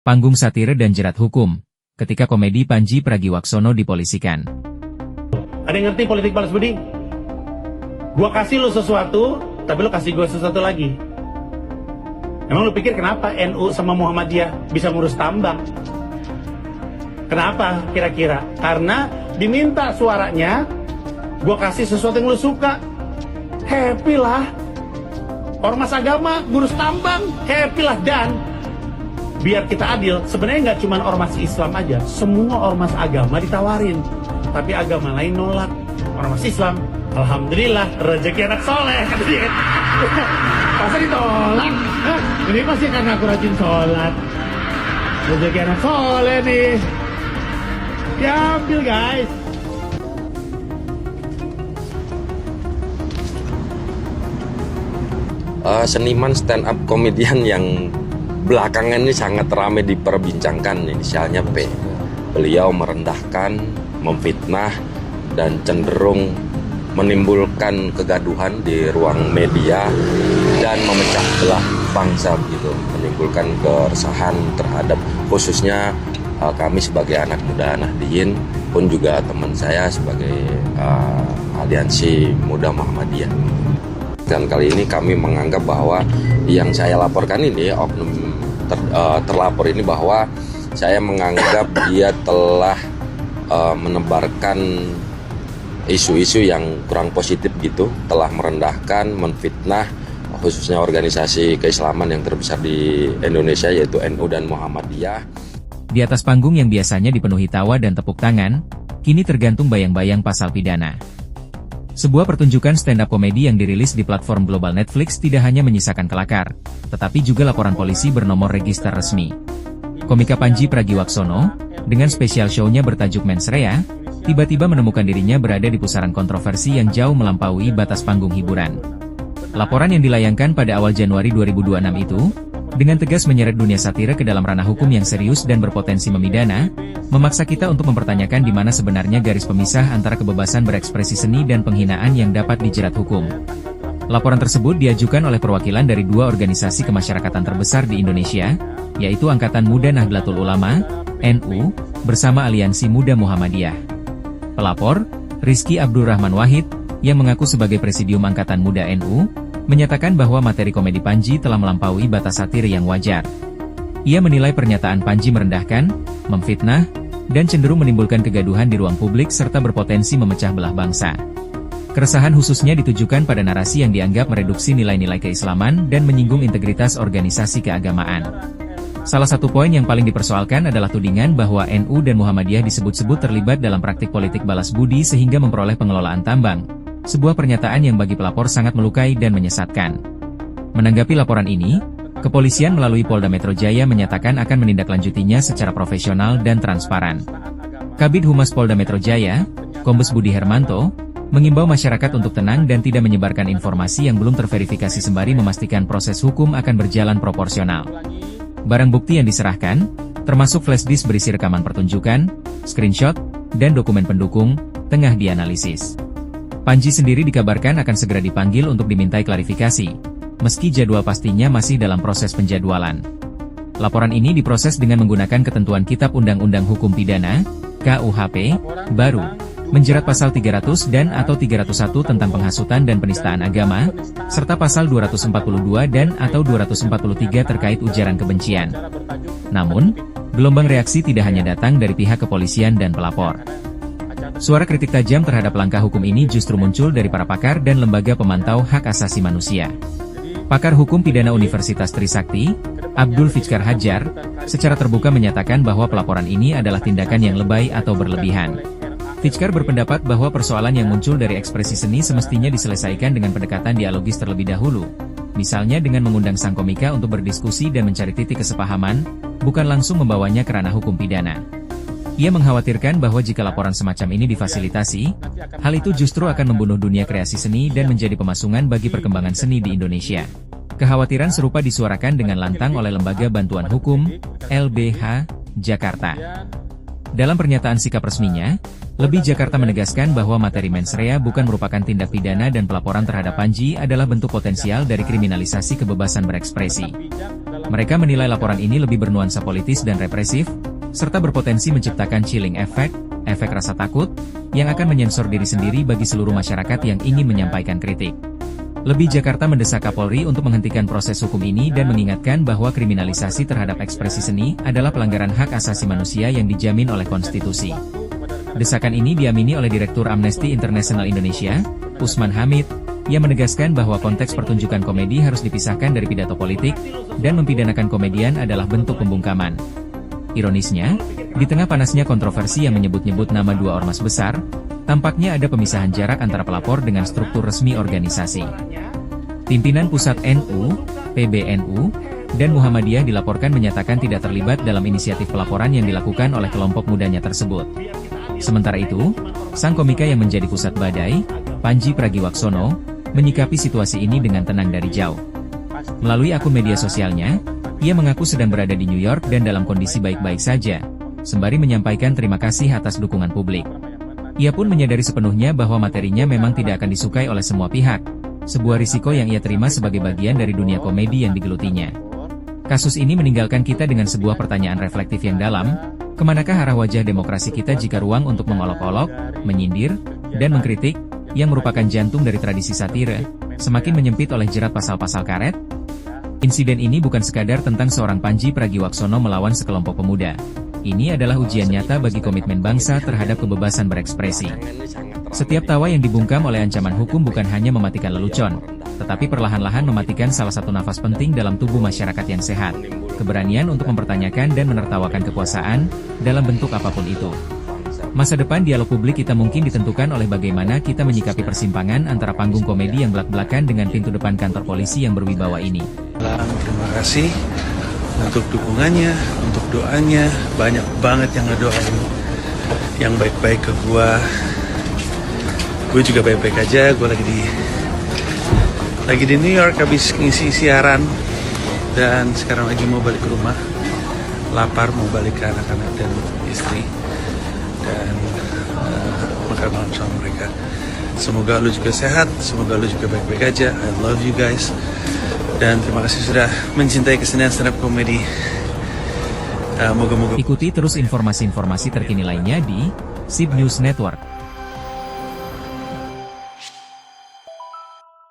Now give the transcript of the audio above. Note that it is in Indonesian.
Panggung satire dan jerat hukum, ketika komedi Pandji Pragiwaksono dipolisikan. Ada yang ngerti politik balas budi? Gua kasih lu sesuatu, tapi lu kasih gua sesuatu lagi. Emang lu pikir kenapa NU sama Muhammadiyah bisa ngurus tambang? Kenapa kira-kira? Karena diminta suaranya, gua kasih sesuatu yang lu suka. Happy lah. Ormas agama ngurus tambang, happy lah. Dan biar kita adil, sebenarnya nggak cuma ormas Islam aja, semua ormas agama ditawarin, tapi agama lain nolak. Ormas Islam, alhamdulillah rezeki anak soleh, kata dia. Masa ditolak? Hah? Ini pasti karena aku rajin sholat. Rezeki anak soleh nih. Ya ambil guys. Seniman stand up komedian yang belakangan ini sangat ramai diperbincangkan, inisialnya P. Beliau merendahkan, memfitnah, dan cenderung menimbulkan kegaduhan di ruang media dan memecah belah bangsa gitu, menimbulkan keresahan terhadap khususnya kami sebagai anak muda Nahdliyin, pun juga teman saya sebagai aliansi muda Muhammadiyah. Dan kali ini kami menganggap bahwa yang saya laporkan ini, oknum terlapor ini, bahwa saya menganggap dia telah menebarkan isu-isu yang kurang positif gitu, telah merendahkan, menfitnah khususnya organisasi keislaman yang terbesar di Indonesia yaitu NU dan Muhammadiyah. Di atas panggung yang biasanya dipenuhi tawa dan tepuk tangan, kini tergantung bayang-bayang pasal pidana. Sebuah pertunjukan stand-up komedi yang dirilis di platform global Netflix tidak hanya menyisakan kelakar, tetapi juga laporan polisi bernomor register resmi. Komika Pandji Pragiwaksono, dengan spesial show-nya bertajuk Mens Rea, tiba-tiba menemukan dirinya berada di pusaran kontroversi yang jauh melampaui batas panggung hiburan. Laporan yang dilayangkan pada awal Januari 2026 itu, dengan tegas menyeret dunia satire ke dalam ranah hukum yang serius dan berpotensi memidana, memaksa kita untuk mempertanyakan di mana sebenarnya garis pemisah antara kebebasan berekspresi seni dan penghinaan yang dapat dijerat hukum. Laporan tersebut diajukan oleh perwakilan dari dua organisasi kemasyarakatan terbesar di Indonesia, yaitu Angkatan Muda Nahdlatul Ulama, NU, bersama Aliansi Muda Muhammadiyah. Pelapor, Rizky Abdurrahman Wahid, yang mengaku sebagai Presidium Angkatan Muda NU, menyatakan bahwa materi komedi Pandji telah melampaui batas satir yang wajar. Ia menilai pernyataan Pandji merendahkan, memfitnah, dan cenderung menimbulkan kegaduhan di ruang publik serta berpotensi memecah belah bangsa. Keresahan khususnya ditujukan pada narasi yang dianggap mereduksi nilai-nilai keislaman dan menyinggung integritas organisasi keagamaan. Salah satu poin yang paling dipersoalkan adalah tudingan bahwa NU dan Muhammadiyah disebut-sebut terlibat dalam praktik politik balas budi sehingga memperoleh pengelolaan tambang. Sebuah pernyataan yang bagi pelapor sangat melukai dan menyesatkan. Menanggapi laporan ini, kepolisian melalui Polda Metro Jaya menyatakan akan menindaklanjutinya secara profesional dan transparan. Kabid Humas Polda Metro Jaya, Kombes Budi Hermanto, mengimbau masyarakat untuk tenang dan tidak menyebarkan informasi yang belum terverifikasi sembari memastikan proses hukum akan berjalan proporsional. Barang bukti yang diserahkan, termasuk flash disk berisi rekaman pertunjukan, screenshot, dan dokumen pendukung, tengah dianalisis. Pandji sendiri dikabarkan akan segera dipanggil untuk dimintai klarifikasi, meski jadwal pastinya masih dalam proses penjadwalan. Laporan ini diproses dengan menggunakan ketentuan Kitab Undang-Undang Hukum Pidana, KUHP, baru, menjerat pasal 300 dan atau 301 tentang penghasutan dan penistaan agama, serta pasal 242 dan atau 243 terkait ujaran kebencian. Namun, gelombang reaksi tidak hanya datang dari pihak kepolisian dan pelapor. Suara kritik tajam terhadap langkah hukum ini justru muncul dari para pakar dan lembaga pemantau hak asasi manusia. Pakar Hukum Pidana Universitas Trisakti, Abdul Fikar Hajar, secara terbuka menyatakan bahwa pelaporan ini adalah tindakan yang lebay atau berlebihan. Fikar berpendapat bahwa persoalan yang muncul dari ekspresi seni semestinya diselesaikan dengan pendekatan dialogis terlebih dahulu, misalnya dengan mengundang sang komika untuk berdiskusi dan mencari titik kesepahaman, bukan langsung membawanya ke ranah hukum pidana. Ia mengkhawatirkan bahwa jika laporan semacam ini difasilitasi, hal itu justru akan membunuh dunia kreasi seni dan menjadi pemasungan bagi perkembangan seni di Indonesia. Kekhawatiran serupa disuarakan dengan lantang oleh Lembaga Bantuan Hukum, LBH, Jakarta. Dalam pernyataan sikap resminya, LBH Jakarta menegaskan bahwa materi Mens Rea bukan merupakan tindak pidana dan pelaporan terhadap Pandji adalah bentuk potensial dari kriminalisasi kebebasan berekspresi. Mereka menilai laporan ini lebih bernuansa politis dan represif, serta berpotensi menciptakan chilling effect, efek rasa takut, yang akan menyensor diri sendiri bagi seluruh masyarakat yang ingin menyampaikan kritik. Lebih Jakarta mendesak Kapolri untuk menghentikan proses hukum ini dan mengingatkan bahwa kriminalisasi terhadap ekspresi seni adalah pelanggaran hak asasi manusia yang dijamin oleh konstitusi. Desakan ini diamini oleh Direktur Amnesty International Indonesia, Usman Hamid, yang menegaskan bahwa konteks pertunjukan komedi harus dipisahkan dari pidato politik, dan mempidanakan komedian adalah bentuk pembungkaman. Ironisnya, di tengah panasnya kontroversi yang menyebut-nyebut nama dua ormas besar, tampaknya ada pemisahan jarak antara pelapor dengan struktur resmi organisasi. Pimpinan Pusat NU, PBNU, dan Muhammadiyah dilaporkan menyatakan tidak terlibat dalam inisiatif pelaporan yang dilakukan oleh kelompok mudanya tersebut. Sementara itu, sang komika yang menjadi pusat badai, Panji Pragiwaksono, menyikapi situasi ini dengan tenang dari jauh. Melalui akun media sosialnya, ia mengaku sedang berada di New York dan dalam kondisi baik-baik saja, sembari menyampaikan terima kasih atas dukungan publik. Ia pun menyadari sepenuhnya bahwa materinya memang tidak akan disukai oleh semua pihak, sebuah risiko yang ia terima sebagai bagian dari dunia komedi yang digelutinya. Kasus ini meninggalkan kita dengan sebuah pertanyaan reflektif yang dalam, kemanakah arah wajah demokrasi kita jika ruang untuk mengolok-olok, menyindir, dan mengkritik, yang merupakan jantung dari tradisi satire, semakin menyempit oleh jerat pasal-pasal karet? Insiden ini bukan sekadar tentang seorang Panji Pragiwaksono melawan sekelompok pemuda. Ini adalah ujian nyata bagi komitmen bangsa terhadap kebebasan berekspresi. Setiap tawa yang dibungkam oleh ancaman hukum bukan hanya mematikan lelucon, tetapi perlahan-lahan mematikan salah satu nafas penting dalam tubuh masyarakat yang sehat, keberanian untuk mempertanyakan dan menertawakan kekuasaan, dalam bentuk apapun itu. Masa depan dialog publik kita mungkin ditentukan oleh bagaimana kita menyikapi persimpangan antara panggung komedi yang belak-belakan dengan pintu depan kantor polisi yang berwibawa ini. Terima kasih untuk dukungannya, untuk doanya. Banyak banget yang ngedoain yang baik-baik ke gua. Gue juga baik-baik aja. Gue lagi di New York habis ngisi siaran dan sekarang lagi mau balik ke rumah. Lapar, mau balik ke anak-anak dan istri dan makan malam sama mereka. Semoga lu juga sehat, semoga lu juga baik-baik aja. I love you guys. Dan terima kasih sudah mencintai kesenian stand up comedy. Moga-moga. Ikuti terus informasi-informasi terkini lainnya di SIB News Network.